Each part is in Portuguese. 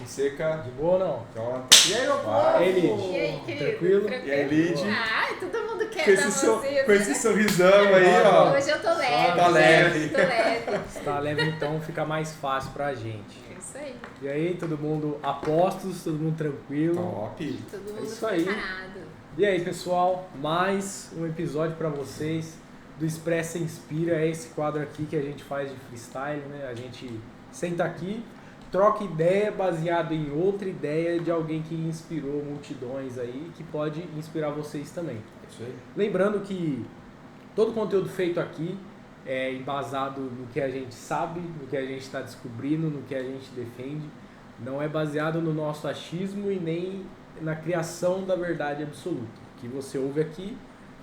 Fonseca. De boa ou não? Então, E aí, meu povo? Vai. Ele. E aí, querido? Tranquilo? E aí, Lid? Ai, todo mundo quer Com dar esse, vocês, com esse né? sorrisão aí, ó. Hoje eu tô leve, Tá leve. gente, tô leve. Se tá leve, então fica mais fácil pra gente. É isso aí, E aí, todo mundo a postos, todo mundo tranquilo. Top. todo mundo isso aí. preparado. E aí, pessoal, mais um episódio pra vocês do Expressa Inspira. É esse quadro aqui que a gente faz de freestyle, né? A gente senta aqui, troca ideia baseado em outra ideia de alguém que inspirou multidões aí, que pode inspirar vocês também. É isso aí. Lembrando que todo o conteúdo feito aqui é embasado no que a gente sabe, no que a gente está descobrindo, no que a gente defende. Não é baseado no nosso achismo e nem na criação da verdade absoluta. O que você ouve aqui,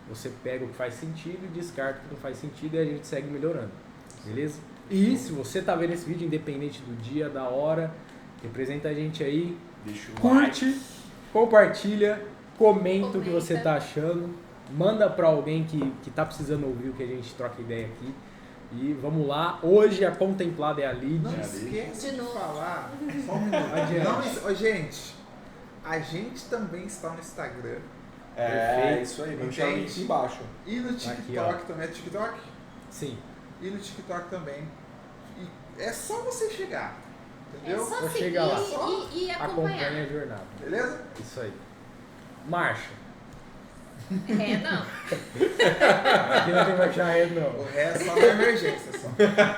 você pega o que faz sentido e descarta o que não faz sentido e a gente segue melhorando. Beleza? E se você tá vendo esse vídeo, independente do dia, da hora, representa a gente aí, Deixa o curte, compartilha, comenta o que você Comenta. tá achando, manda pra alguém que tá precisando ouvir o que a gente troca ideia aqui. E vamos lá, hoje a contemplada é a Lid. Não ali. esqueça De de novo. falar. Só um minuto. Adiante. Ô, gente, a gente também está no Instagram É, Perfeito. isso aí. Vamos deixar o link aqui embaixo. e no Aqui, TikTok também. É TikTok? Sim, E no TikTok também. E é só você chegar. É Entendeu? só Vou seguir chegar lá. e acompanha acompanhar. a jornada. Beleza? Isso aí. Marcha. É, não. Aqui não tem marcha ré, O não. resto só na emergência. Só.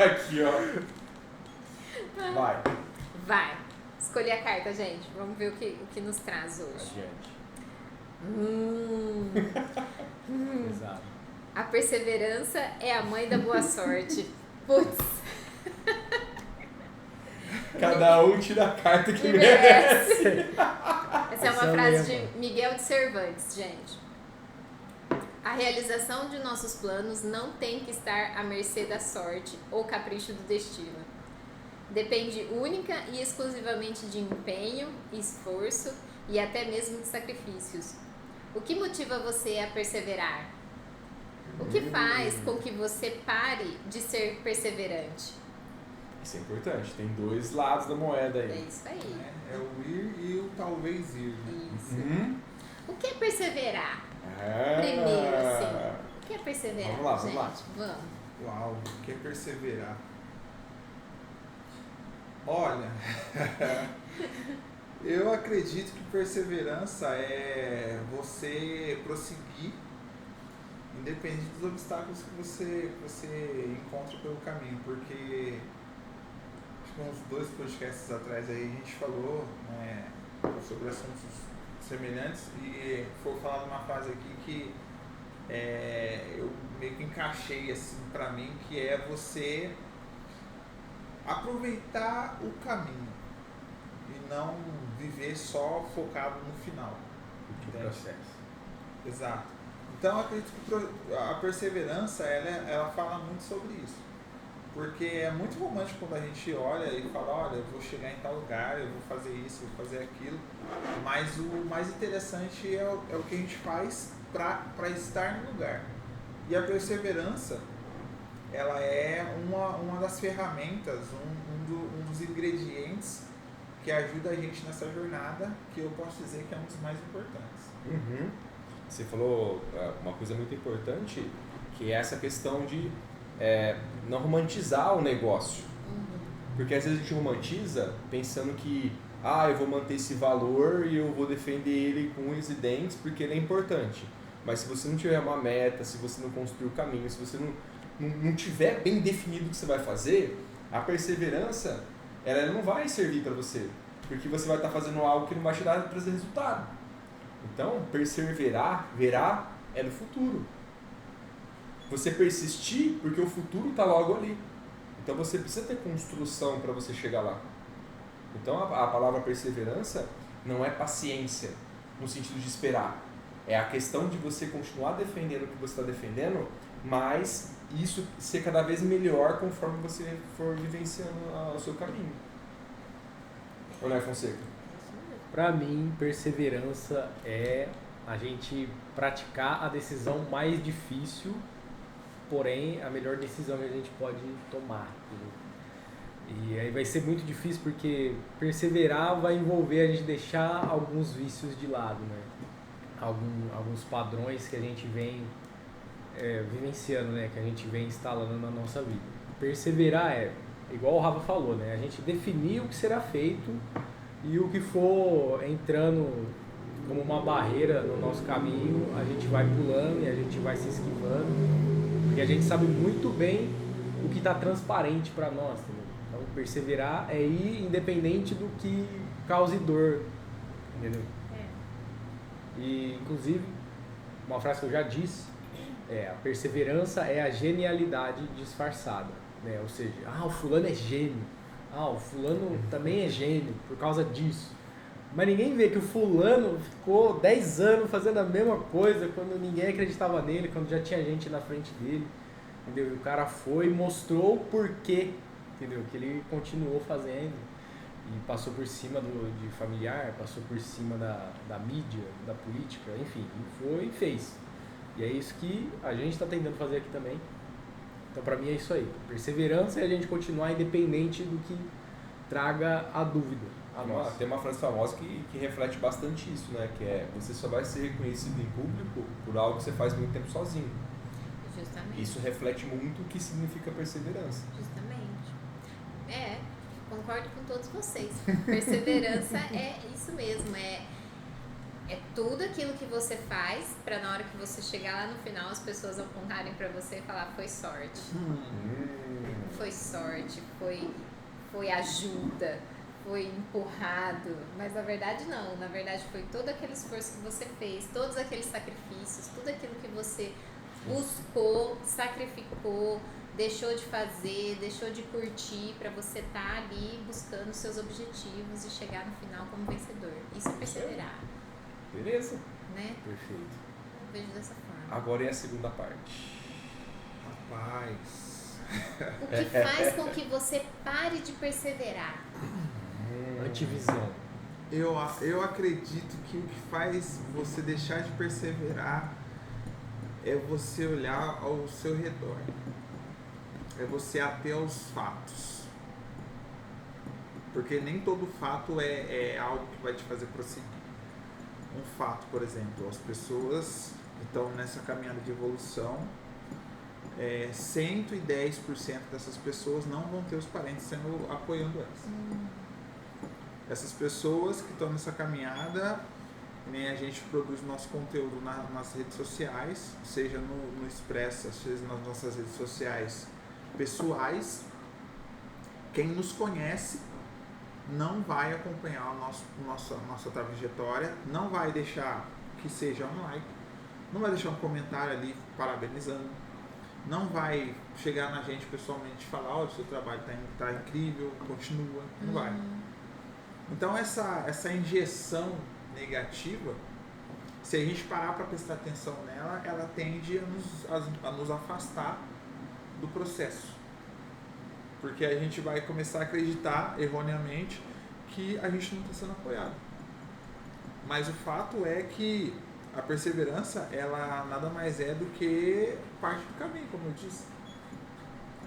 Aqui, ó. Vai. Vai. Escolhi a carta, gente. Vamos ver o que nos traz hoje. Adiante. Exato. A perseverança é a mãe da boa sorte. Putz, Cada um tira a carta que que merece. merece. Essa é uma eu frase lembro. de Miguel de Cervantes, gente. A realização de nossos planos não tem que estar à mercê da sorte ou capricho do destino. Depende única e exclusivamente de empenho, esforço e até mesmo de sacrifícios. O que motiva você a perseverar? O que faz com que você pare de ser perseverante? Isso é importante. Tem dois lados da moeda É aí. isso aí. É o ir e o talvez ir. Né? Isso. Uhum. O que é perseverar? É. Primeiro, assim. O que é perseverar? Vamos lá, vamos gente? lá. Vamos. Uau, o que é perseverar? Olha, eu acredito que perseverança é você prosseguir, independente dos obstáculos que você encontra pelo caminho, porque acho que uns 2 podcasts atrás aí a gente falou, né, sobre assuntos semelhantes e foi falado uma frase aqui que eu meio que encaixei assim pra mim, que é você aproveitar o caminho e não viver só focado no final. O Entende? processo. Exato. Então eu acredito que a perseverança ela fala muito sobre isso. Porque é muito romântico quando a gente olha e fala, olha, eu vou chegar em tal lugar, eu vou fazer isso, eu vou fazer aquilo. Mas o mais interessante é o que a gente faz para estar no lugar. E a perseverança, ela é uma das ferramentas, um dos ingredientes que ajuda a gente nessa jornada, que eu posso dizer que é um dos mais importantes. Uhum. Você falou uma coisa muito importante, que é essa questão de não romantizar o negócio. Porque às vezes a gente romantiza pensando que eu vou manter esse valor e eu vou defender ele com unhas e dentes porque ele é importante. Mas se você não tiver uma meta, se você não construir o caminho, se você não tiver bem definido o que você vai fazer, a perseverança ela não vai servir para você. Porque você vai estar fazendo algo que não vai te trazer resultado. Então, perseverar, verá, é no futuro. Você persistir porque o futuro está logo ali. Então você precisa ter construção para você chegar lá. Então a palavra perseverança não é paciência, no sentido de esperar. É a questão de você continuar defendendo o que você está defendendo, mas isso ser cada vez melhor conforme você for vivenciando o seu caminho. Ou não é, Fonseca? Pra mim, perseverança é a gente praticar a decisão mais difícil, porém a melhor decisão que a gente pode tomar. Entendeu? E aí vai ser muito difícil porque perseverar vai envolver a gente deixar alguns vícios de lado, né? Alguns padrões que a gente vem vivenciando, né? Que a gente vem instalando na nossa vida. Perseverar igual o Rafa falou, né? A gente definir o que será feito e o que for entrando como uma barreira no nosso caminho, a gente vai pulando e a gente vai se esquivando, porque a gente sabe muito bem o que está transparente para nós, entendeu? Então, perseverar é ir independente do que cause dor, entendeu? E, inclusive, uma frase que eu já disse, a perseverança é a genialidade disfarçada, né? Ou seja, o fulano é gênio, o fulano também é gênio por causa disso. Mas ninguém vê que o fulano ficou 10 anos fazendo a mesma coisa quando ninguém acreditava nele, quando já tinha gente na frente dele, entendeu? E o cara foi e mostrou o porquê, entendeu? Que ele continuou fazendo e passou por cima de familiar, passou por cima da mídia, da política, enfim, e foi e fez. E é isso que a gente está tentando fazer aqui também. Então, para mim, é isso aí. Perseverança é a gente continuar independente do que traga a dúvida. Tem uma frase famosa que reflete bastante isso, né? Que é: você só vai ser reconhecido em público por algo que você faz muito tempo sozinho. Justamente. Isso reflete muito o que significa perseverança. Justamente. Concordo com todos vocês. Perseverança é isso mesmo. É tudo aquilo que você faz para na hora que você chegar lá no final as pessoas apontarem para você e falar: foi sorte. Foi sorte, foi ajuda. Foi empurrado, mas na verdade não, na verdade foi todo aquele esforço que você fez, todos aqueles sacrifícios, tudo aquilo que você buscou, sacrificou, deixou de fazer, deixou de curtir para você estar ali buscando seus objetivos e chegar no final como vencedor. Isso é perseverar. Beleza? Né? Perfeito. Eu vejo dessa forma. Agora é a segunda parte. Rapaz. O que faz com que você pare de perseverar? Antivisão. Eu acredito que o que faz você deixar de perseverar é você olhar ao seu redor. É você ater aos fatos. Porque nem todo fato é algo que vai te fazer prosseguir. Um fato, por exemplo, as pessoas que estão nessa caminhada de evolução, 110% dessas pessoas não vão ter os parentes apoiando elas. Essas pessoas que estão nessa caminhada, a gente produz nosso conteúdo nas redes sociais, seja no Expressa, seja nas nossas redes sociais pessoais. Quem nos conhece não vai acompanhar nossa trajetória, não vai deixar que seja um like, não vai deixar um comentário ali parabenizando, não vai chegar na gente pessoalmente e falar: olha, o seu trabalho está incrível, continua, não vai. Então essa injeção negativa, se a gente parar para prestar atenção nela, ela tende a nos afastar do processo. Porque a gente vai começar a acreditar erroneamente que a gente não está sendo apoiado. Mas o fato é que a perseverança, ela nada mais é do que parte do caminho, como eu disse.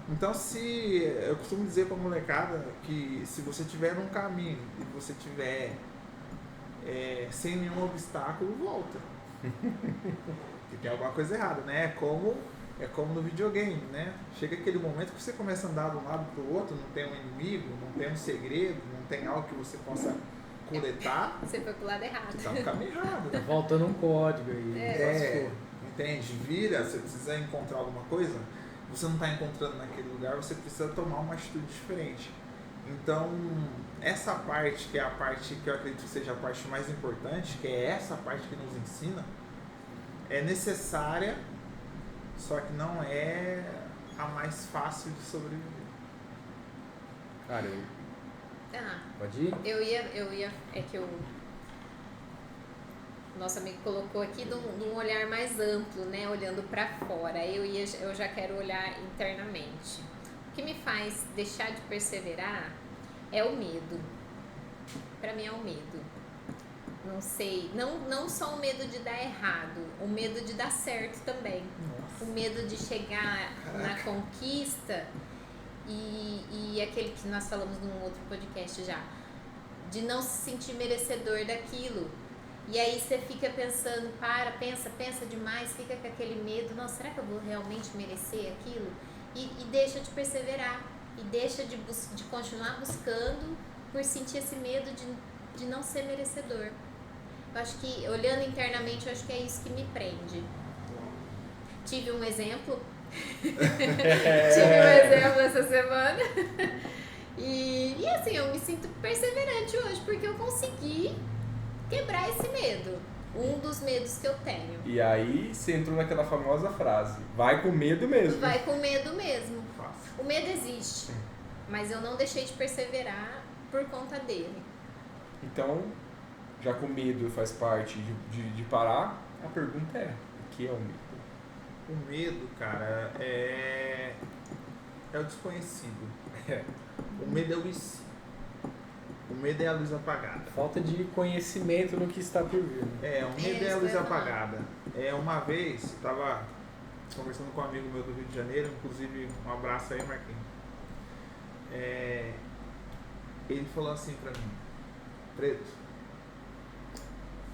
Então, eu costumo dizer para a molecada que se você estiver num caminho e você estiver sem nenhum obstáculo, volta. E tem alguma coisa errada, né? É como no videogame, né? Chega aquele momento que você começa a andar de um lado para o outro, não tem um inimigo, não tem um segredo, não tem algo que você possa coletar. Você foi pro lado errado. Você tá no caminho errado. Tá faltando um código aí. Entende? Vira, você precisa encontrar alguma coisa, você não está encontrando naquele lugar, você precisa tomar uma atitude diferente. Então, essa parte, que é a parte que eu acredito que seja a parte mais importante, que é essa parte que nos ensina, é necessária, só que não é a mais fácil de sobreviver. Cara, pode ir? Eu ia. É que o nosso amigo colocou aqui de um olhar mais amplo, né? Olhando para fora. Eu já quero olhar internamente. O que me faz deixar de perseverar é o medo. Para mim é o medo. Não sei, não só o medo de dar errado, o medo de dar certo também. Nossa. O medo de chegar na conquista e aquele que nós falamos num outro podcast já, de não se sentir merecedor daquilo. E aí você fica pensando, pensa demais, fica com aquele medo, não, será que eu vou realmente merecer aquilo? E deixa de perseverar, e deixa de continuar buscando por sentir esse medo de não ser merecedor. Eu acho que, olhando internamente, eu acho que é isso que me prende. Tive um exemplo essa semana e assim, eu me sinto perseverante hoje porque eu consegui quebrar esse medo, um dos medos que eu tenho. E aí você entrou naquela famosa frase, vai com medo mesmo. Vai com medo mesmo. O medo existe, mas eu não deixei de perseverar por conta dele. Então, já que o medo faz parte de parar, a pergunta é, o que é o medo? O medo, cara, é o desconhecido. O medo é o IC. O medo é a luz apagada. Falta de conhecimento no que está por vir. O medo é a luz apagada. Uma vez, estava conversando com um amigo meu do Rio de Janeiro, inclusive um abraço aí, Marquinhos. Ele falou assim pra mim, Preto,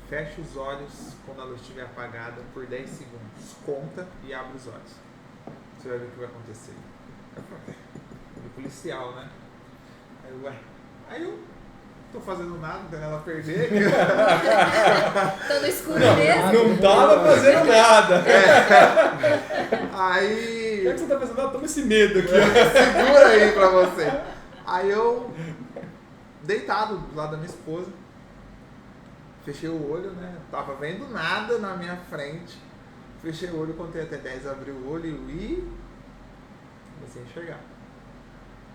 fecha os olhos quando a luz estiver apagada por 10 segundos. Conta e abre os olhos. Você vai ver o que vai acontecer. Eu falei, policial, né? Aí eu tô fazendo nada, não tem nada a perder. Tô no escuro mesmo? Não tava fazendo nada. Aí... Já que você tá fazendo nada, toma esse medo aqui. Segura aí pra você. Aí eu, deitado do lado da minha esposa, fechei o olho, né? Tava vendo nada na minha frente. Fechei o olho, contei até 10, abri o olho e comecei a enxergar.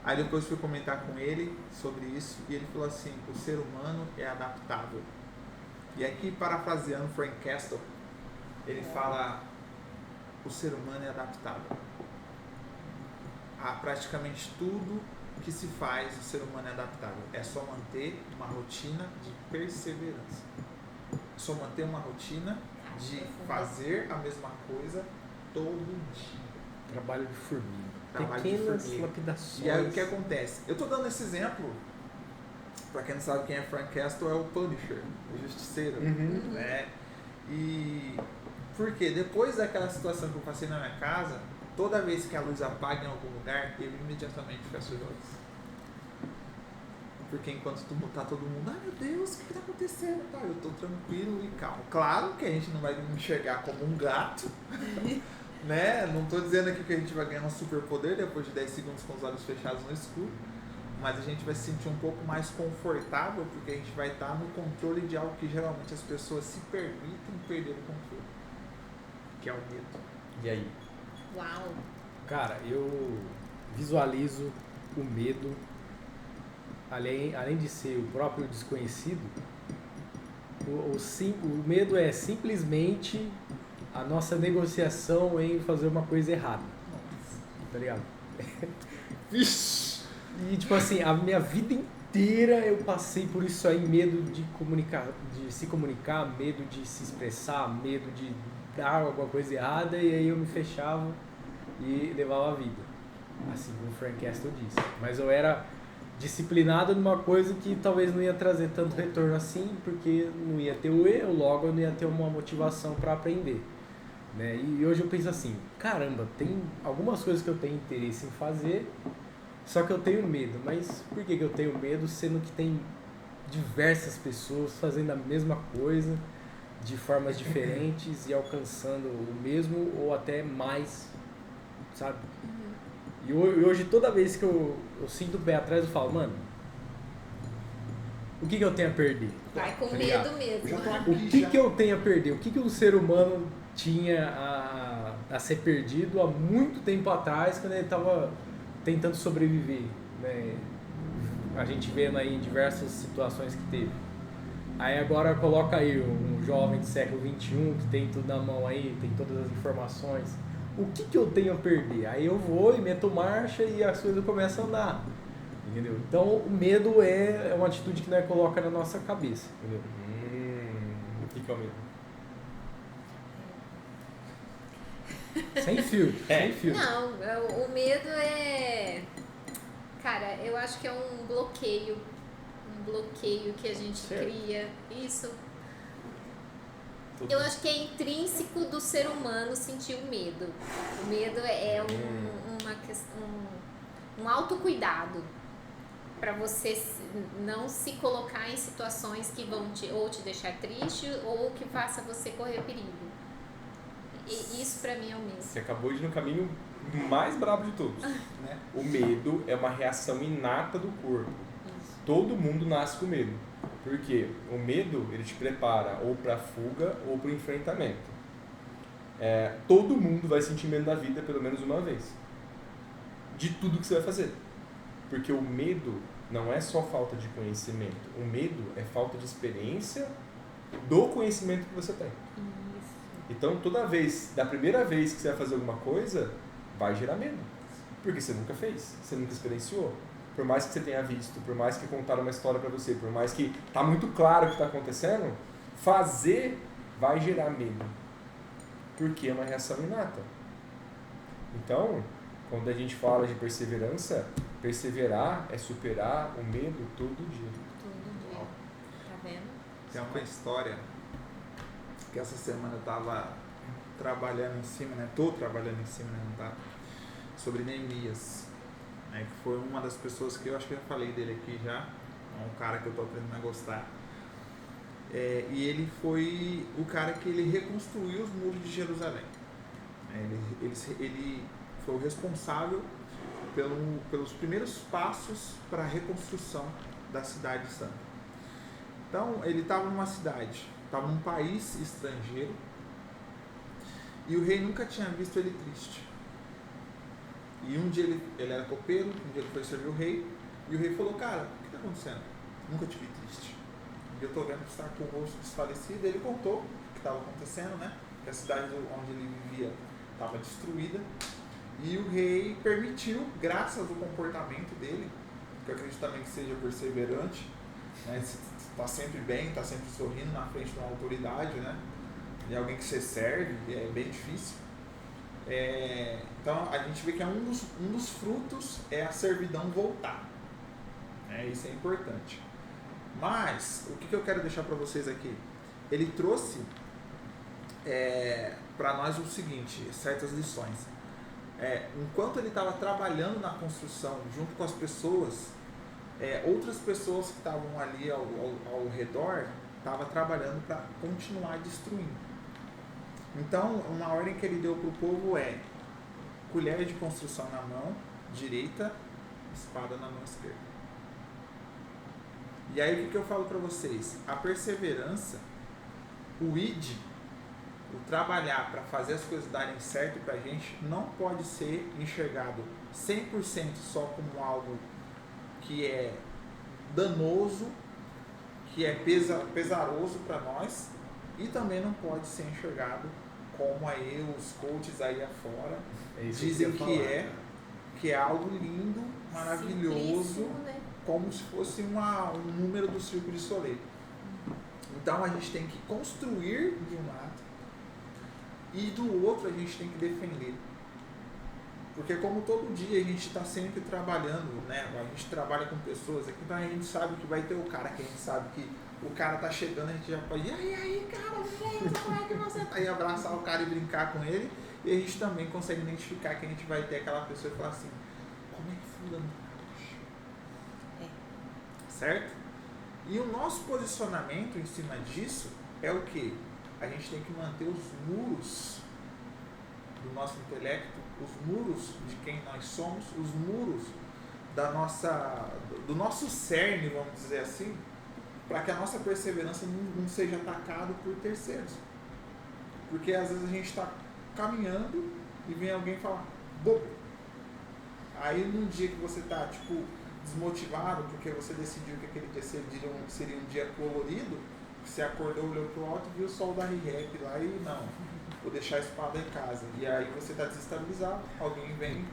Aí depois fui comentar com ele sobre isso e ele falou assim, o ser humano é adaptável. E aqui, parafraseando Frank Castle, ele fala, o ser humano é adaptável. A praticamente tudo que se faz, o ser humano é adaptável. É só manter uma rotina de perseverança. É só manter uma rotina de fazer a mesma coisa todo dia. Trabalho de formiga. Trabalho Pequenas de formiga. lapidações. E aí o que acontece? Eu tô dando esse exemplo, pra quem não sabe quem é Frank Castle, é o Punisher, o Justiceiro, né? E porque depois daquela situação que eu passei na minha casa, toda vez que a luz apaga em algum lugar, eu imediatamente fecho os olhos. Porque enquanto tá todo mundo, ai meu Deus, o que tá acontecendo? Tá, eu tô tranquilo e calmo. Claro que a gente não vai me enxergar como um gato, né? Não tô dizendo aqui que a gente vai ganhar um superpoder depois de 10 segundos com os olhos fechados no escuro, mas a gente vai se sentir um pouco mais confortável porque a gente vai estar no controle de algo que geralmente as pessoas se permitem perder o controle, que é o medo. E aí? Uau! Cara, eu visualizo o medo, além de ser o próprio desconhecido, o medo é simplesmente a nossa negociação em fazer uma coisa errada. Tá ligado? Vixe! E tipo assim, a minha vida inteira eu passei por isso aí, medo de se comunicar, medo de se expressar, medo de dar alguma coisa errada, e aí eu me fechava e levava a vida. Assim como o Frank Castle disse. Mas eu era disciplinado numa coisa que talvez não ia trazer tanto retorno assim, porque não ia ter o erro, logo eu não ia ter uma motivação para aprender. Né? E hoje eu penso assim, caramba, tem algumas coisas que eu tenho interesse em fazer, só que eu tenho medo. Mas por que eu tenho medo, sendo que tem diversas pessoas fazendo a mesma coisa, de formas diferentes e alcançando o mesmo ou até mais, sabe? E hoje, toda vez que eu sinto o pé atrás, eu falo, mano, o que eu tenho a perder? Vai com Tá medo ligado? mesmo. Já tô né? aqui. O que eu tenho a perder? O que o ser humano tinha a ser perdido há muito tempo atrás, quando ele estava tentando sobreviver, né? A gente vendo aí em diversas situações que teve. Aí agora coloca aí um jovem do século XXI que tem tudo na mão aí, tem todas as informações. O que eu tenho a perder? Aí eu vou e meto marcha e as coisas começam a andar. Entendeu? Então o medo é uma atitude que nós coloca na nossa cabeça. Entendeu? O que é o medo? Sem filtro, sem filtro. Não, o medo é Cara, eu acho que é um bloqueio que a gente cria. Isso. Eu acho que é intrínseco do ser humano sentir o medo. O medo é um autocuidado para você não se colocar em situações que vão te deixar triste ou que faça você correr perigo. E isso para mim é o medo. Você acabou de ir no caminho mais brabo de todos. Né? O medo é uma reação inata do corpo. Isso. Todo mundo nasce com medo. Porque o medo, ele te prepara ou para fuga ou para o enfrentamento. Todo mundo vai sentir medo na vida pelo menos uma vez. De tudo que você vai fazer. Porque o medo não é só falta de conhecimento. O medo é falta de experiência do conhecimento que você tem. Isso. Então, da primeira vez que você vai fazer alguma coisa, vai gerar medo. Porque você nunca fez, você nunca experienciou. Por mais que você tenha visto, por mais que contaram uma história para você, por mais que tá muito claro o que está acontecendo, fazer vai gerar medo. Porque é uma reação inata. Então, quando a gente fala de perseverança, perseverar é superar o medo todo dia. Todo dia. Tá vendo? Tem uma história que essa semana eu tava trabalhando em cima, né? Tô trabalhando em cima, né? Não tá? Sobre Neemias, né? Que foi uma das pessoas que eu acho que eu já falei dele aqui já. É um cara que eu tô aprendendo a gostar. E ele foi o cara que ele reconstruiu os muros de Jerusalém. Ele foi o responsável pelos primeiros passos para a reconstrução da cidade santa. Então, ele estava numa cidade, estava num país estrangeiro, e o rei nunca tinha visto ele triste. E um dia ele era copeiro, um dia ele foi servir o rei, e o rei falou: cara, o que está acontecendo? Nunca te vi triste. E eu estou vendo que você está com o rosto desfalecido. Ele contou o que estava acontecendo, né? Que a cidade onde ele vivia estava destruída. E o rei permitiu, graças ao comportamento dele, que eu acredito também que seja perseverante, né? Está sempre bem, está sempre sorrindo na frente de uma autoridade, né? E alguém que você serve, é bem difícil. Então a gente vê que um dos frutos é a servidão voltar. Isso é importante. Mas o que eu quero deixar para vocês aqui? Ele trouxe para nós o seguinte, certas lições. Enquanto ele estava trabalhando na construção junto com as pessoas, outras pessoas que estavam ali ao redor estavam trabalhando para continuar destruindo. Então, uma ordem que ele deu para o povo é: colher de construção na mão direita, espada na mão esquerda. E aí o que eu falo para vocês? A perseverança, o id, o trabalhar para fazer as coisas darem certo para a gente, não pode ser enxergado 100% só como algo que é danoso, que é pesaroso para nós, e também não pode ser enxergado como aí os coaches aí afora dizem que é algo lindo, maravilhoso, né? Como se fosse um número do Circo de Soleil. Então a gente tem que construir de um lado e do outro a gente tem que defender. Porque como todo dia a gente está sempre trabalhando, né? A gente trabalha com pessoas aqui, então a gente sabe que vai ter o cara que a gente sabe que o cara tá chegando, a gente já pode, e aí cara, como é que você tá? E abraçar o cara e brincar com ele, e a gente também consegue identificar que a gente vai ter aquela pessoa e falar assim: como é que fulano tá? Certo? E o nosso posicionamento em cima disso é o que? A gente tem que manter os muros do nosso intelecto, os muros de quem nós somos, os muros do nosso cerne, vamos dizer assim, para que a nossa perseverança não seja atacada por terceiros. Porque às vezes a gente está caminhando e vem alguém falar: bobo. Aí num dia que você está desmotivado porque você decidiu que aquele dia seria um dia colorido, você acordou, olhou pro alto e viu o sol da RIREP lá e não, vou deixar a espada em casa. E aí você está desestabilizado, alguém vem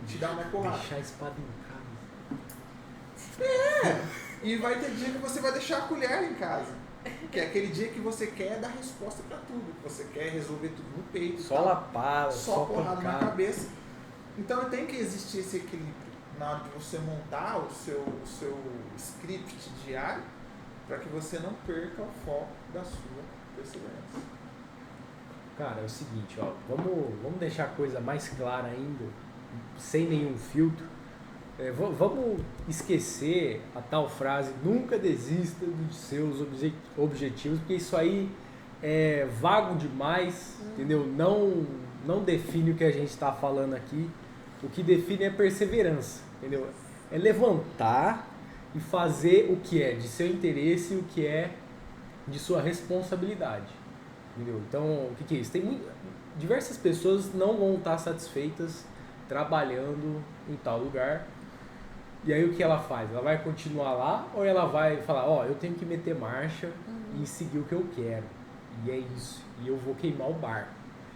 te dar uma porrada. Deixar a espada em casa. E vai ter dia que você vai deixar a colher em casa. Que é aquele dia que você quer dar resposta para tudo, que você quer resolver tudo no peito. Só lapada, só porrada na cabeça. Então tem que existir esse equilíbrio, na hora de você montar o seu script diário, para que você não perca o foco da sua perseverança. Cara, é o seguinte, ó, vamos deixar a coisa mais clara ainda, sem nenhum filtro. Vamos esquecer a tal frase, nunca desista dos seus objetivos, porque isso aí é vago demais, entendeu? Não define o que a gente está falando aqui. O que define é perseverança, entendeu? É levantar e fazer o que é de seu interesse e o que é de sua responsabilidade, entendeu? Então, o que é isso? Diversas pessoas não vão estar satisfeitas trabalhando em tal lugar. E aí o que ela faz? Ela vai continuar lá ou ela vai falar, eu tenho que meter marcha e seguir o que eu quero. E é isso. E eu vou queimar o barco.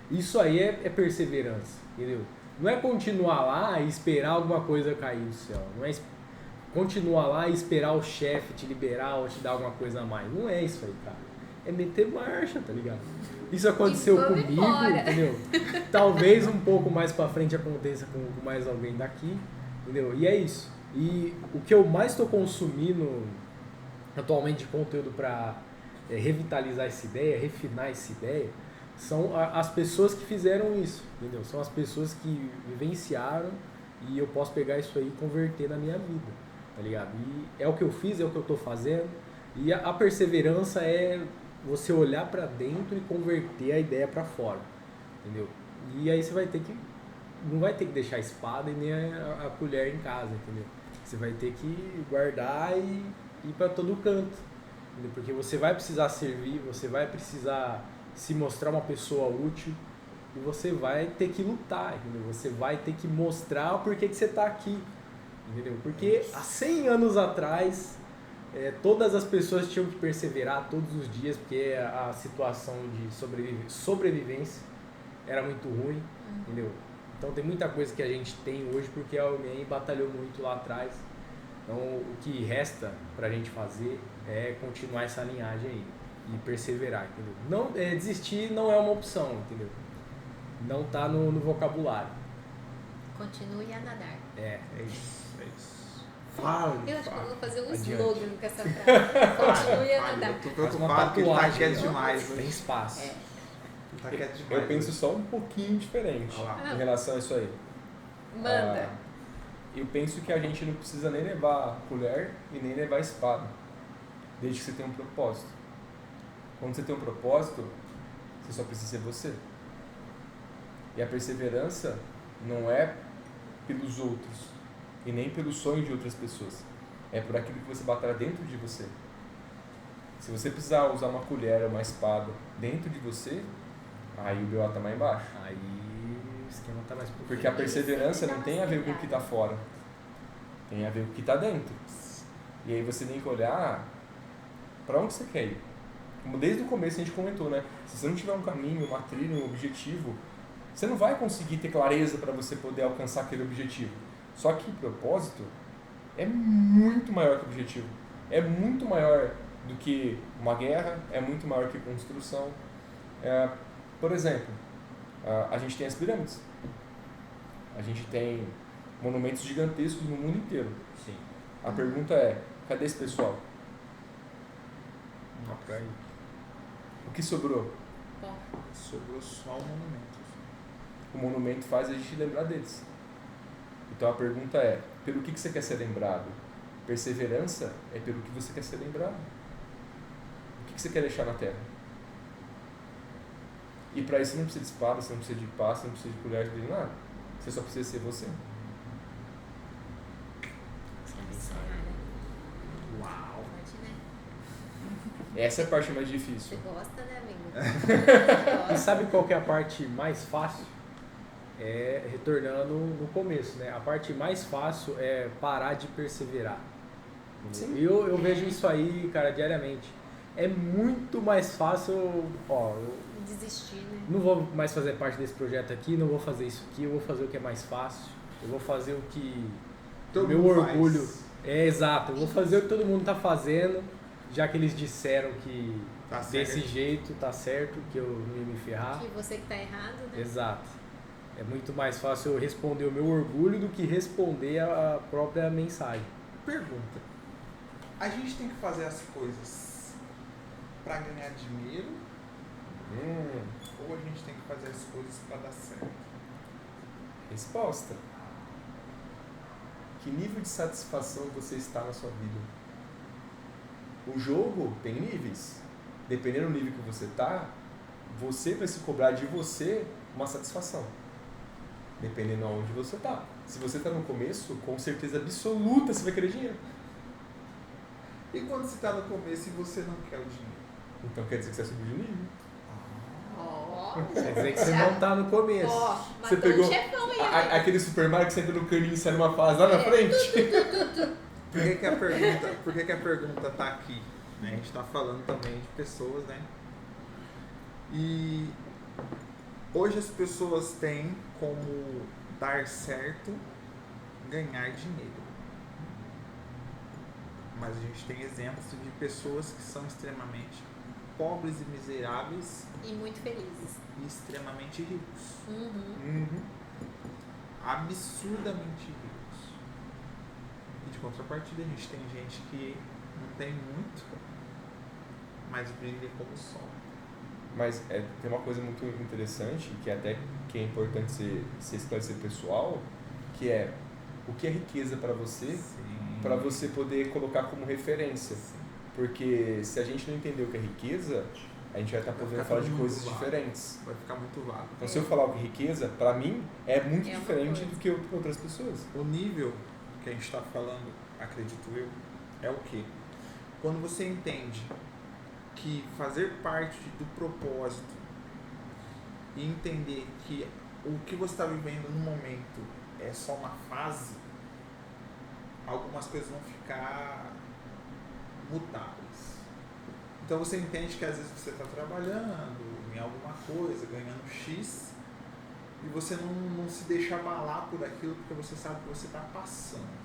Isso aí é perseverança, entendeu? Não é continuar lá e esperar alguma coisa cair do céu. Não é continuar lá e esperar o chefe te liberar ou te dar alguma coisa a mais. Não é isso aí, cara. É meter marcha, tá ligado? Isso aconteceu comigo, entendeu? Talvez um pouco mais pra frente aconteça com mais alguém daqui, entendeu? E é isso. E o que eu mais estou consumindo atualmente de conteúdo para revitalizar essa ideia, refinar essa ideia, são as pessoas que fizeram isso, entendeu? São as pessoas que vivenciaram e eu posso pegar isso aí e converter na minha vida, tá ligado? E é o que eu fiz, é o que eu estou fazendo. E a perseverança é você olhar para dentro e converter a ideia para fora, entendeu? E aí você vai ter que não vai ter que deixar a espada e nem a colher em casa, entendeu? Você vai ter que guardar e ir para todo canto, entendeu? Porque você vai precisar servir, você vai precisar se mostrar uma pessoa útil e você vai ter que lutar, entendeu? Você vai ter que mostrar o porquê que você está aqui, entendeu? Porque há 100 anos atrás, todas as pessoas tinham que perseverar todos os dias, porque a situação de sobrevivência era muito ruim, entendeu? Então tem muita coisa que a gente tem hoje porque alguém batalhou muito lá atrás. Então o que resta pra gente fazer é continuar essa linhagem aí e perseverar, entendeu? Não, desistir não é uma opção, entendeu? Não tá no vocabulário. Continue a nadar. É isso. Fala. Eu acho que eu vou fazer um Adiante. slogan com essa frase. Continue a nadar. Eu tô preocupado que ele tá quieto demais. Tem espaço. Tá quieto demais. Eu penso só um pouquinho diferente em relação a isso aí. Manda. Eu penso que a gente não precisa nem levar a colher e nem levar a espada, desde que você tenha um propósito. Quando você tem um propósito, você só precisa ser você. E a perseverança não é pelos outros e nem pelo sonho de outras pessoas. É por aquilo que você batalha dentro de você. Se você precisar usar uma colher ou uma espada dentro de você, aí o B.O. tá mais embaixo. Aí o esquema tá mais profundo. Porque a perseverança não tem a ver com o que está fora. Tem a ver com o que está dentro. E aí você tem que olhar para onde você quer ir. Como desde o começo a gente comentou, né? Se você não tiver um caminho, uma trilha, um objetivo, você não vai conseguir ter clareza para você poder alcançar aquele objetivo. Só que o propósito é muito maior que o objetivo. É muito maior do que uma guerra, é muito maior que construção. Por exemplo, a gente tem as pirâmides. A gente tem monumentos gigantescos no mundo inteiro. Sim. A pergunta é, cadê esse pessoal? Não, pra aí. O que sobrou? Sobrou só o monumento. O monumento faz a gente lembrar deles. Então a pergunta é, pelo que você quer ser lembrado? Perseverança é pelo que você quer ser lembrado. O que você quer deixar na terra? E para isso você não precisa de espada, você não precisa de pá, você não precisa de colher de nada. Você só precisa ser você. Uau! Essa é a parte mais difícil. Você gosta, né, amigo? E sabe qual que é a parte mais fácil? É retornando no começo, né? A parte mais fácil é parar de perseverar. Sim. Eu vejo isso aí, cara, diariamente. É muito mais fácil, eu Desistir, né? não vou mais fazer parte desse projeto aqui, não vou fazer isso aqui, eu vou fazer o que é mais fácil, eu vou fazer o que Todo meu mundo orgulho faz. é exato, eu vou fazer o que todo mundo tá fazendo, já que eles disseram que Tá desse certo. jeito tá certo, que eu não ia me ferrar. Que você que tá errado, né? Exato. É muito mais fácil eu responder o meu orgulho do que responder a própria mensagem. Pergunta. A gente tem que fazer as coisas para ganhar dinheiro ou a gente tem que fazer as coisas para dar certo? Resposta. Que nível de satisfação você está na sua vida? O jogo tem níveis. Dependendo do nível que você está, você vai se cobrar de você uma satisfação. Dependendo aonde você está. Se você está no começo, com certeza absoluta você vai querer dinheiro. E quando você está no começo e você não quer o dinheiro? Então quer dizer que você subiu de nível. Quer dizer que você não tá no começo. Você pegou chefão aí, aquele supermarket que você entra no caninho e sai numa fase lá na frente. Por que a pergunta tá aqui? Né? A gente tá falando também de pessoas, né? E hoje as pessoas têm como dar certo ganhar dinheiro. Mas a gente tem exemplos de pessoas que são extremamente pobres e miseráveis e muito felizes e extremamente ricos. Absurdamente ricos. E de contrapartida a gente tem gente que não tem muito, mas brilha como o sol. Mas tem uma coisa muito interessante, que até que é importante se esclarecer pessoal, que é o que é riqueza para você, para você poder colocar como referência. Sim. Porque se a gente não entender o que é riqueza, a gente vai estar podendo falar de coisas diferentes. Vai ficar muito vago. Então, se eu falar o que é riqueza, para mim é muito diferente do que para outras pessoas. O nível que a gente está falando, acredito eu, é o quê? Quando você entende que fazer parte do propósito e entender que o que você está vivendo no momento é só uma fase, algumas coisas vão ficar mutáveis. Então você entende que às vezes você está trabalhando em alguma coisa, ganhando X, e você não se deixa abalar por aquilo porque você sabe que você está passando.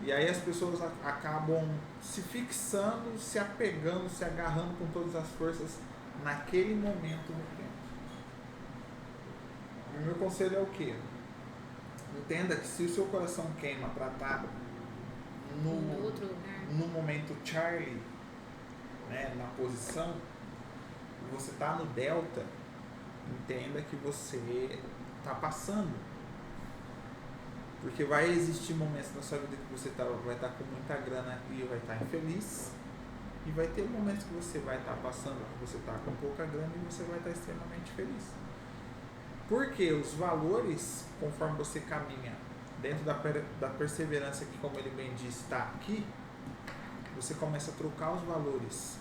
E aí as pessoas acabam se fixando, se apegando, se agarrando com todas as forças naquele momento no tempo. O meu conselho é o quê? Entenda que se o seu coração queima para estar no outro lugar, no momento Charlie, né, na posição, e você está no delta, entenda que você está passando. Porque vai existir momentos na sua vida que você vai estar com muita grana e vai estar infeliz. E vai ter momentos que você vai estar passando, que você está com pouca grana e você vai estar extremamente feliz. Porque os valores, conforme você caminha dentro da perseverança que, como ele bem diz, está aqui, você começa a trocar os valores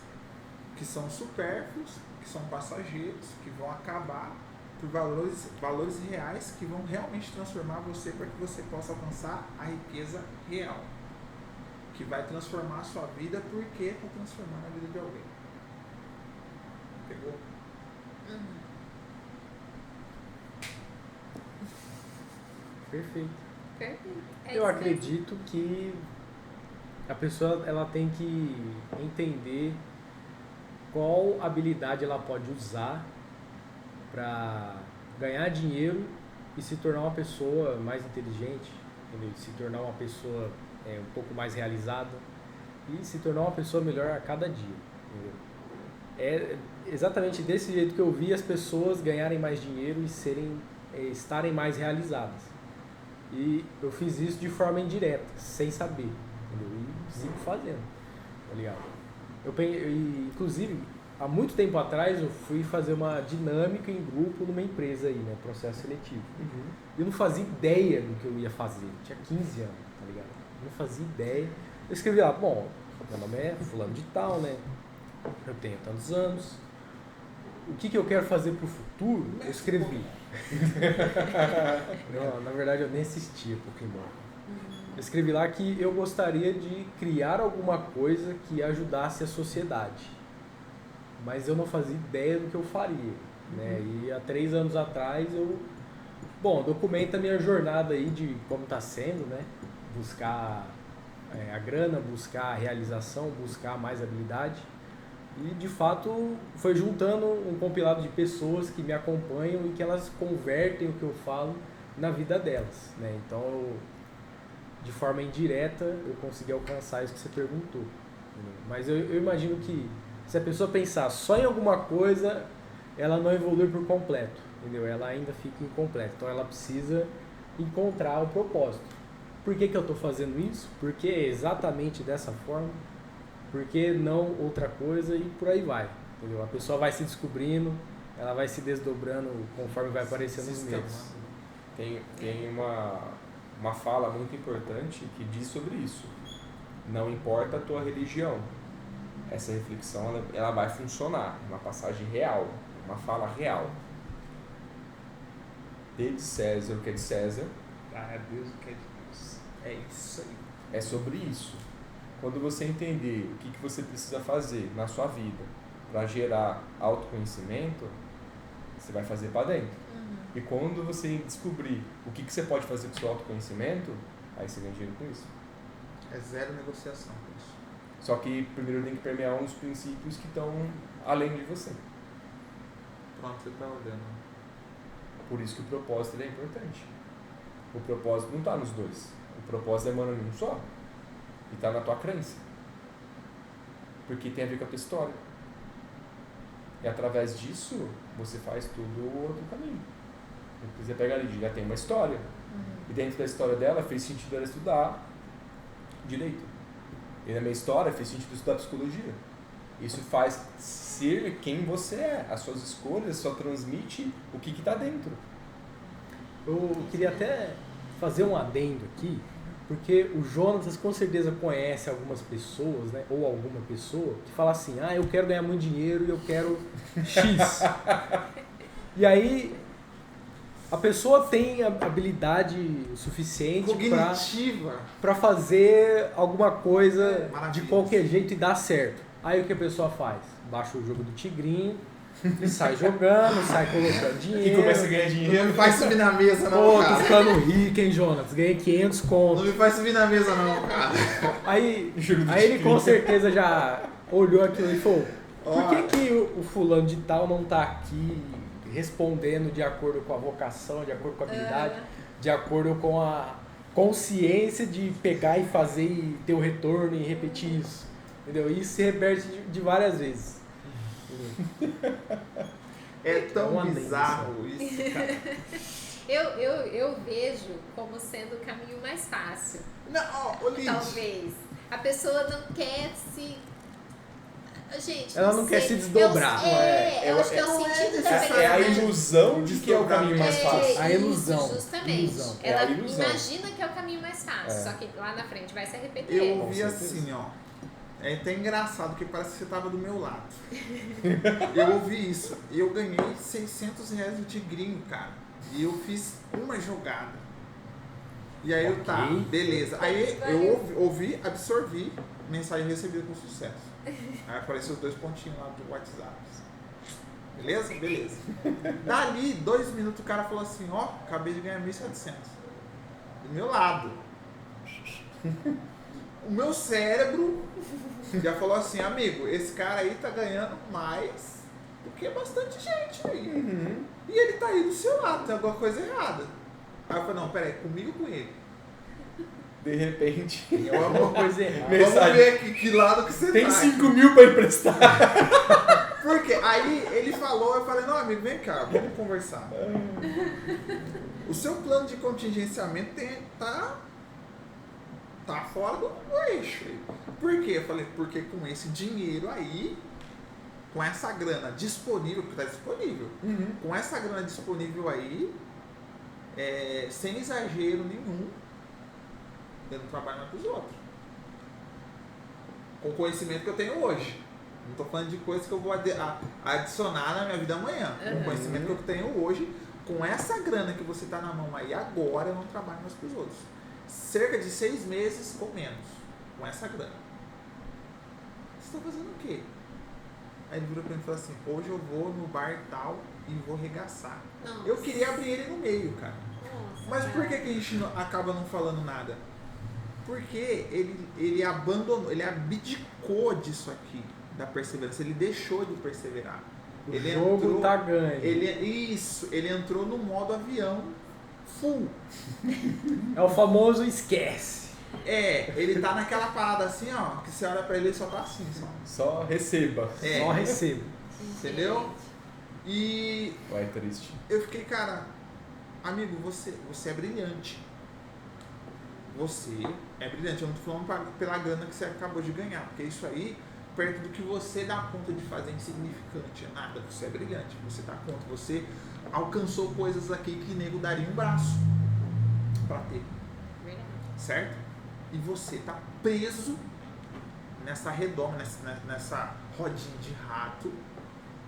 que são supérfluos, que são passageiros, que vão acabar, por valores reais que vão realmente transformar você para que você possa alcançar a riqueza real, que vai transformar a sua vida porque está transformando a vida de alguém. Pegou? Perfeito. É Eu acredito que a pessoa ela tem que entender qual habilidade ela pode usar para ganhar dinheiro e se tornar uma pessoa mais inteligente, entendeu? Se tornar uma pessoa um pouco mais realizada e se tornar uma pessoa melhor a cada dia, entendeu? É exatamente desse jeito que eu vi as pessoas ganharem mais dinheiro e estarem mais realizadas. E eu fiz isso de forma indireta, sem saber, entendeu? E sigo fazendo, tá ligado? Inclusive, há muito tempo atrás eu fui fazer uma dinâmica em grupo numa empresa aí, né? Processo seletivo. Eu não fazia ideia do que eu ia fazer. Eu tinha 15 anos, tá ligado? Eu não fazia ideia. Eu escrevi lá, bom, meu nome é fulano de tal, né? Eu tenho tantos anos. O que eu quero fazer pro futuro? Eu escrevi. Não, na verdade eu nem assistia Pokémon. Eu escrevi lá que eu gostaria de criar alguma coisa que ajudasse a sociedade. Mas eu não fazia ideia do que eu faria, né? E há 3 anos atrás documenta a minha jornada aí de como está sendo, né? Buscar a grana, buscar a realização, buscar mais habilidade. E de fato foi juntando um compilado de pessoas que me acompanham e que elas convertem o que eu falo na vida delas, né? Então, de forma indireta, eu consegui alcançar isso que você perguntou. Entendeu? Mas eu imagino que se a pessoa pensar só em alguma coisa, ela não evolui por completo, entendeu? Ela ainda fica incompleta. Então ela precisa encontrar o propósito. Por que eu estou fazendo isso? Porque é exatamente dessa forma. Por que não outra coisa? E por aí vai, entendeu? A pessoa vai se descobrindo, ela vai se desdobrando conforme vai aparecendo os medos. Tem uma fala muito importante que diz sobre isso. Não importa a tua religião. Essa reflexão ela vai funcionar. Uma passagem real, uma fala real. Dê de César o que é de César. Ah, Deus o que é de Deus. É isso aí. É sobre isso. Quando você entender o que você precisa fazer na sua vida para gerar autoconhecimento, você vai fazer para dentro. E quando você descobrir o que você pode fazer com o seu autoconhecimento, aí você ganha dinheiro com isso. É zero negociação com isso. Só que primeiro tem que permear uns princípios que estão além de você. Pronto, você está olhando. Por isso que o propósito ele é importante. O propósito não está nos dois. O propósito emana em um só. E está na tua crença. Porque tem a ver com a tua história. E através disso, você faz tudo o outro caminho. Você pega ali, já tem uma história. E dentro da história dela, fez sentido ela estudar direito. E na minha história, fez sentido estudar psicologia. Isso faz ser quem você é. As suas escolhas só transmite o que está dentro. Eu queria até fazer um adendo aqui, porque o Jonatas com certeza conhece algumas pessoas, né, ou alguma pessoa, que fala assim, eu quero ganhar muito dinheiro e eu quero X. E aí, a pessoa tem a habilidade suficiente para fazer alguma coisa de qualquer jeito e dar certo. Aí o que a pessoa faz? Baixa o jogo do Tigrinho, e sai jogando, sai colocando dinheiro. E começa a ganhar dinheiro. Não me faz subir na mesa não, Pô, cara. tô ficando rico, hein, Jonas? Ganhei 500 contos. Não me faz subir na mesa não, cara. Aí ele com certeza já olhou aquilo e falou, por que o fulano de tal não tá aqui respondendo de acordo com a vocação, de acordo com a habilidade, de acordo com a consciência de pegar e fazer e ter o retorno e repetir isso, entendeu? E isso se repete de várias vezes. É tão bizarro isso, cara. Eu vejo como sendo o caminho mais fácil. Não, Lid. Talvez. A pessoa não quer se... Gente, ela não quer se desdobrar. Eu acho que é o sentido da pensamento. É a ilusão de que é o caminho mais fácil. A ilusão. Justamente. Ilusão. Ela ilusão. imagina que é o caminho mais fácil, só que lá na frente vai se arrepender. Eu ouvi assim, ó. É até engraçado, porque parece que você tava do meu lado. Eu ouvi isso. Eu ganhei R$600 no Tigrinho, cara. E eu fiz uma jogada. E aí eu, tá, beleza. Aí eu ouvi, absorvi, mensagem recebida com sucesso. Aí apareceu os 2 pontinhos lá do WhatsApp. Beleza? Beleza. Dali, 2 minutos, o cara falou assim, acabei de ganhar 1.700. Do meu lado. O meu cérebro já falou assim, amigo, esse cara aí tá ganhando mais do que bastante gente aí. E ele tá aí do seu lado, tem alguma coisa errada. Aí eu falei, não, peraí, comigo ou com ele? De repente, É alguma coisa errada. Vamos ver aqui que lado que você tem tá. 5 mil para emprestar. Porque aí ele falou, eu falei, não, amigo, vem cá, vamos conversar. O seu plano de contingenciamento tá fora do eixo. Por quê? Eu falei, porque com esse dinheiro aí, com essa grana disponível, porque tá disponível, com essa grana disponível aí, sem exagero nenhum, eu não trabalho mais com os outros. Com o conhecimento que eu tenho hoje. Não estou falando de coisas que eu vou adicionar na minha vida amanhã. Com o conhecimento que eu tenho hoje, com essa grana que você está na mão aí agora, eu não trabalho mais com os outros. Cerca de 6 meses ou menos, com essa grana. Você está fazendo o quê? Aí ele virou para mim e falou assim, hoje eu vou no bar tal e vou regaçar. Nossa. Eu queria abrir ele no meio, cara. Nossa, Mas por que a gente acaba não falando nada? Porque ele abandonou, ele abdicou disso aqui. da perseverança, ele deixou de perseverar. O jogo tá ganho. Ele entrou no modo avião full. É o famoso esquece. Ele tá naquela parada assim, ó, que você olha pra ele só tá assim, Só receba. Só receba. Entendeu? E Vai, triste. eu fiquei, cara, amigo, você é brilhante. Você é brilhante. Eu não tô falando pela grana que você acabou de ganhar, porque isso aí, perto do que você dá conta de fazer insignificante, é nada. Você é brilhante, você dá conta. Você alcançou coisas aqui que nego daria um braço pra ter. Verdade. Certo? E você tá preso nessa redoma, nessa rodinha de rato,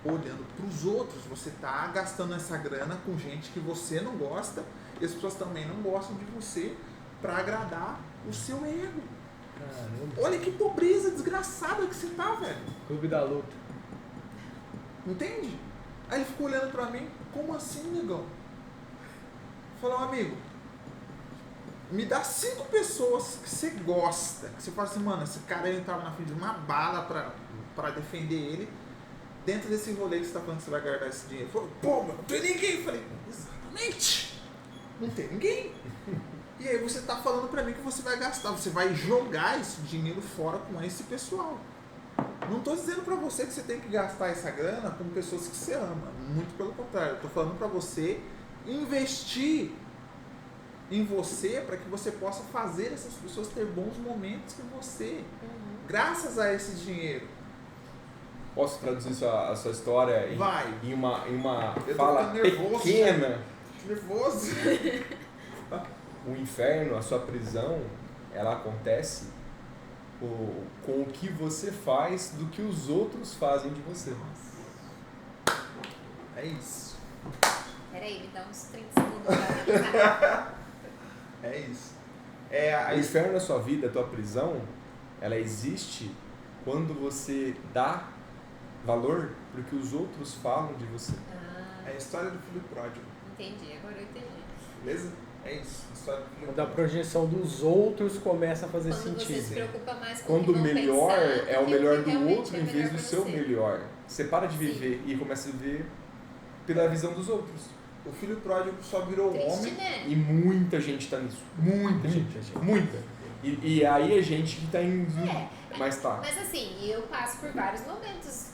olhando pros outros. Você tá gastando essa grana com gente que você não gosta, e as pessoas também não gostam de você, pra agradar o seu ego. Caramba. Olha que pobreza desgraçada que você tá, velho. Clube da luta. Entende? Aí ele ficou olhando pra mim, como assim, negão? Falou, amigo, me dá 5 pessoas que você gosta, que você fala assim, mano, esse cara ele tava na frente de uma bala pra defender ele. Dentro desse rolê que você tá falando que você vai guardar esse dinheiro. Falou, pô, mano, não tem ninguém. Eu falei, exatamente, não tem ninguém. E aí você tá falando pra mim que você vai gastar, você vai jogar esse dinheiro fora com esse pessoal. Não tô dizendo pra você que você tem que gastar essa grana com pessoas que você ama. Muito pelo contrário, eu tô falando pra você investir em você para que você possa fazer essas pessoas ter bons momentos com você. Graças a esse dinheiro. Posso traduzir a sua história em uma fala nervoso, pequena? Nervoso. O inferno, a sua prisão, ela acontece com o que você faz do que os outros fazem de você. É isso. Peraí, me dá uns 30 segundos pra analisar. É isso. O inferno na sua vida, a tua prisão, ela existe quando você dá valor pro que os outros falam de você. É a história do filho pródigo. Entendi, agora eu entendi. Beleza? É isso. A história do filho Quando a pródigo. projeção dos outros começa a fazer Quando sentido. você se preocupa mais com Quando o o que vão melhor pensar é o do que melhor que do realmente outro é em vez melhor do pra seu você. melhor. Você para de viver e começa a viver pela visão dos outros. O filho pródigo só virou Triste, homem. né? E muita gente tá nisso. Muita gente. Muita. E aí é gente que tá indo. Mas tá. Mas assim, eu passo por vários momentos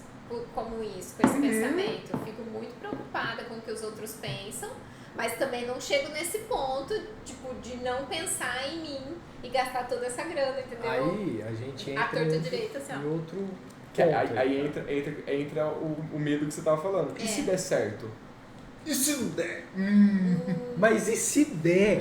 como isso, com esse pensamento. Eu fico muito preocupada com o que os outros pensam, mas também não chego nesse ponto, tipo, de não pensar em mim e gastar toda essa grana, entendeu? Aí a gente A entra torta direita, assim, ó. em outro ponto. Aí entra o medo que você tava falando. E se der certo? E se não der? Mas e se der?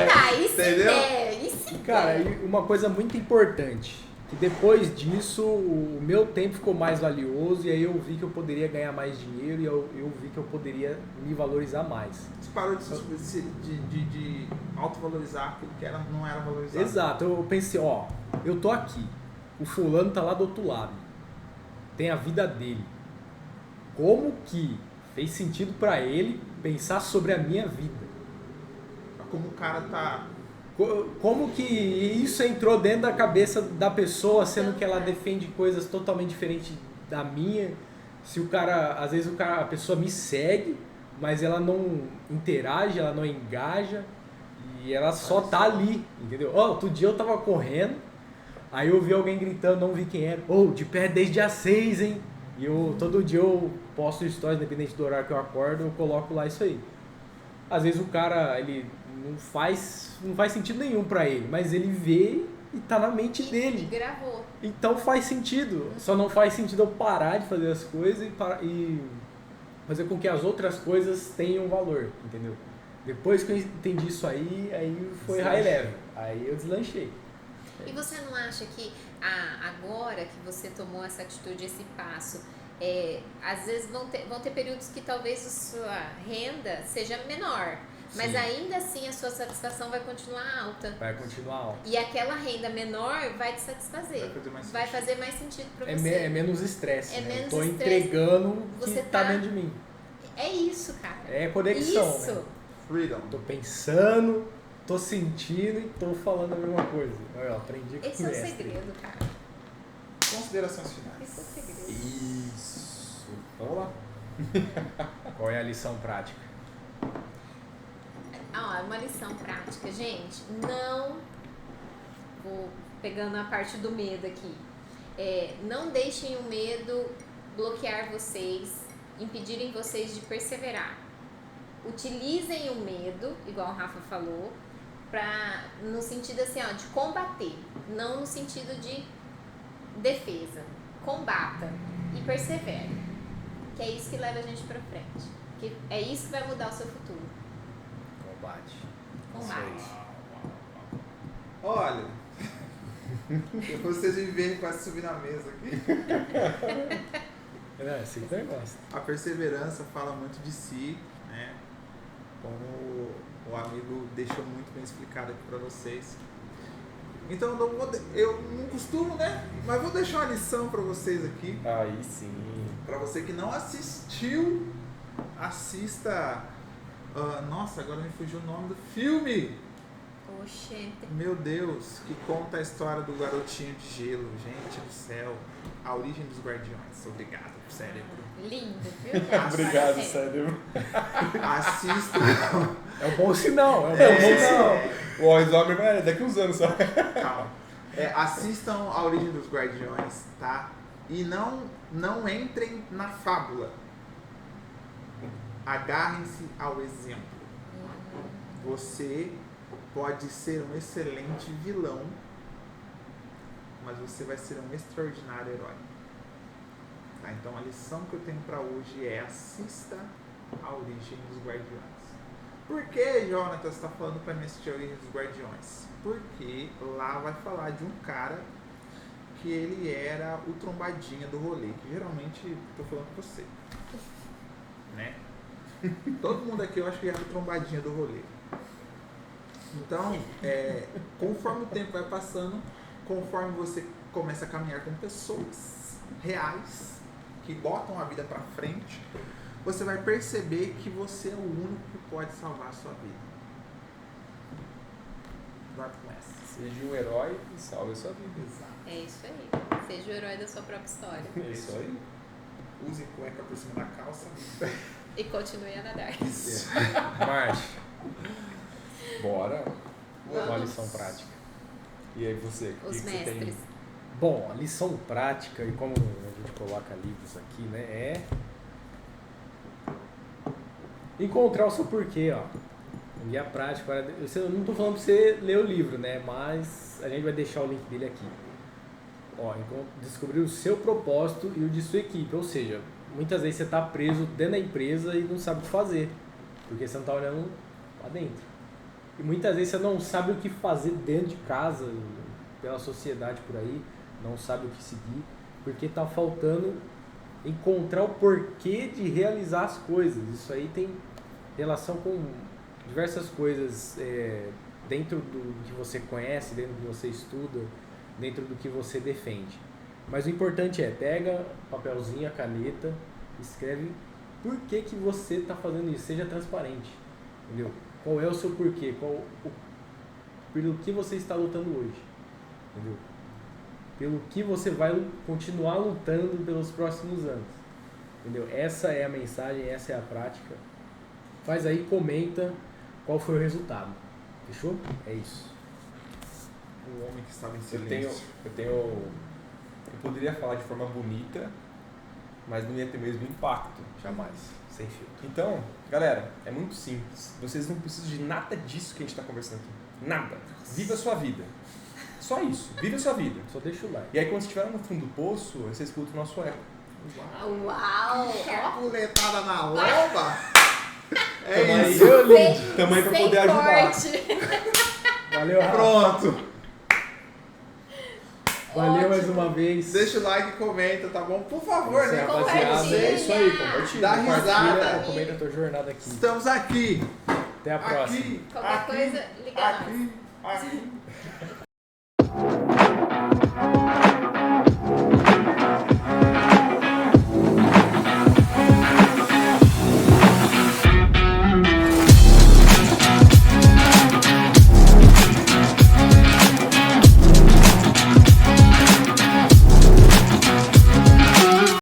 Tá, e se Entendeu? der? E se Cara, der? e uma coisa muito importante, que depois disso o meu tempo ficou mais valioso e aí eu vi que eu poderia ganhar mais dinheiro e eu vi que eu poderia me valorizar mais. Você parou de autovalorizar aquilo que não era valorizado. Exato, eu pensei, ó, eu tô aqui, o fulano tá lá do outro lado, tem a vida dele. Como que fez sentido pra ele pensar sobre a minha vida? Como o cara tá... Como que isso entrou dentro da cabeça da pessoa, sendo que ela defende coisas totalmente diferentes da minha? Se o cara, às vezes a pessoa me segue, mas ela não interage, ela não engaja e ela só tá ali, entendeu? Outro dia eu tava correndo, aí eu vi alguém gritando, não vi quem era. De pé desde as 6, hein? E todo dia eu posto stories, independente do horário que eu acordo, eu coloco lá isso aí. Às vezes o cara, ele não faz sentido nenhum pra ele, mas ele vê e tá na mente dele. E gravou. Então faz sentido. Só não faz sentido eu parar de fazer as coisas e fazer com que as outras coisas tenham valor, entendeu? Depois que eu entendi isso aí foi high level. Aí eu deslanchei. E você não acha que agora que você tomou essa atitude, esse passo, às vezes vão ter períodos que talvez a sua renda seja menor, mas Sim. ainda assim a sua satisfação vai continuar alta. Vai continuar alto. E aquela renda menor vai te satisfazer. Vai fazer mais sentido pra você. É menos estresse, É né? menos Eu tô estresse. entregando o que Você tá tá- dentro de mim. É isso, cara. É conexão, Isso. né? Freedom. Tô pensando, tô sentindo e tô falando a mesma coisa. Olha, eu aprendi com Esse é o mestre. segredo, cara. Considerações finais. Isso é segredo. Isso. Vamos lá. Qual é a lição prática? Uma lição prática, gente. Não. Vou pegando a parte do medo aqui. Não deixem o medo bloquear vocês, impedirem vocês de perseverar. Utilizem o medo, igual o Rafa falou, no sentido assim, de combater, não no sentido de defesa. Combata e persevere, que é isso que leva a gente pra frente, que é isso que vai mudar o seu futuro. Combate. Combate. Olha, depois vocês me verem quase subir na mesa aqui. É assim que eu gosto. A perseverança fala muito de si, né? Como o amigo deixou muito bem explicado aqui para vocês. Então eu não costumo, né? Mas vou deixar uma lição para vocês aqui. Aí sim. Para você que não assistiu, assista. Nossa, agora me fugiu o nome do filme. Oxente. Meu Deus, que conta a história do garotinho de gelo. Gente do céu. A origem dos guardiões. Obrigado, cérebro. Lindo, viu? Obrigado, Parabéns. cérebro. Assista. É um bom sinal, é um bom É, sinal. o Alzheimer vai daqui uns anos só. Calma. Assistam a origem dos guardiões, tá? E não entrem na fábula. Agarrem-se ao exemplo. Você pode ser um excelente vilão, mas você vai ser um extraordinário herói. Tá? Então a lição que eu tenho para hoje é: assista a origem dos guardiões. Por que, Jonatas, está falando para mim assistir a origem dos guardiões? Porque lá vai falar de um cara que ele era o trombadinha do rolê, que geralmente estou falando com você, né? Todo mundo aqui eu acho que era o trombadinha do rolê. Então, conforme o tempo vai passando, conforme você começa a caminhar com pessoas reais que botam a vida para frente, você vai perceber que você é o único que pode salvar a sua vida. Vai com essa. Seja um herói e salve a sua vida. Exato. É isso aí. Seja o herói da sua própria história. É isso aí. Use cueca por cima da calça. E continue a nadar. Marcha. Bora. Uma Vamos. lição prática. E aí você? O Os que você tem? mestres. Bom, a lição prática, e como a gente coloca livros aqui, né, é encontrar o seu porquê, ó. Um guia prático. Eu não estou falando para você ler o livro, né, mas a gente vai deixar o link dele aqui. Ó, descobrir o seu propósito e o de sua equipe, ou seja, muitas vezes você está preso dentro da empresa e não sabe o que fazer, porque você não está olhando lá dentro. E muitas vezes você não sabe o que fazer dentro de casa, pela sociedade por aí, não sabe o que seguir, porque está faltando encontrar o porquê de realizar as coisas. Isso aí tem relação com diversas coisas dentro do que você conhece, dentro do que você estuda, dentro do que você defende. Mas o importante pega papelzinho, a caneta, escreve por que você está fazendo isso, seja transparente, entendeu? Qual é o seu porquê, pelo que você está lutando hoje, entendeu? Pelo que você vai continuar lutando pelos próximos anos, entendeu? Essa é a mensagem, essa é a prática. Faz aí, comenta qual foi o resultado, fechou? É isso. O homem que estava em Eu silêncio. poderia falar de forma bonita, mas não ia ter o mesmo impacto. Jamais, sem filtro. Então, galera, é muito simples. Vocês não precisam de nada disso que a gente está conversando aqui. Nada. Viva a sua vida. Só isso. Viva a sua vida. Só deixa o like. E aí, quando você estiver no fundo do poço, você escuta o nosso eco. Uau! Capuletada na lomba! É Tamo aí. isso! Tamo aí pra Sem poder ajudar. Corte. Valeu, Rafa. Pronto! Valeu mais uma vez. Deixa o like e comenta, tá bom? Por favor, Isso aí, né? rapaziada. É isso aí, compartilha. Dá risada. Compartilha, comenta a tua jornada aqui. Estamos aqui! Até a próxima. Aqui! Qualquer aqui, coisa, liga nós. aqui!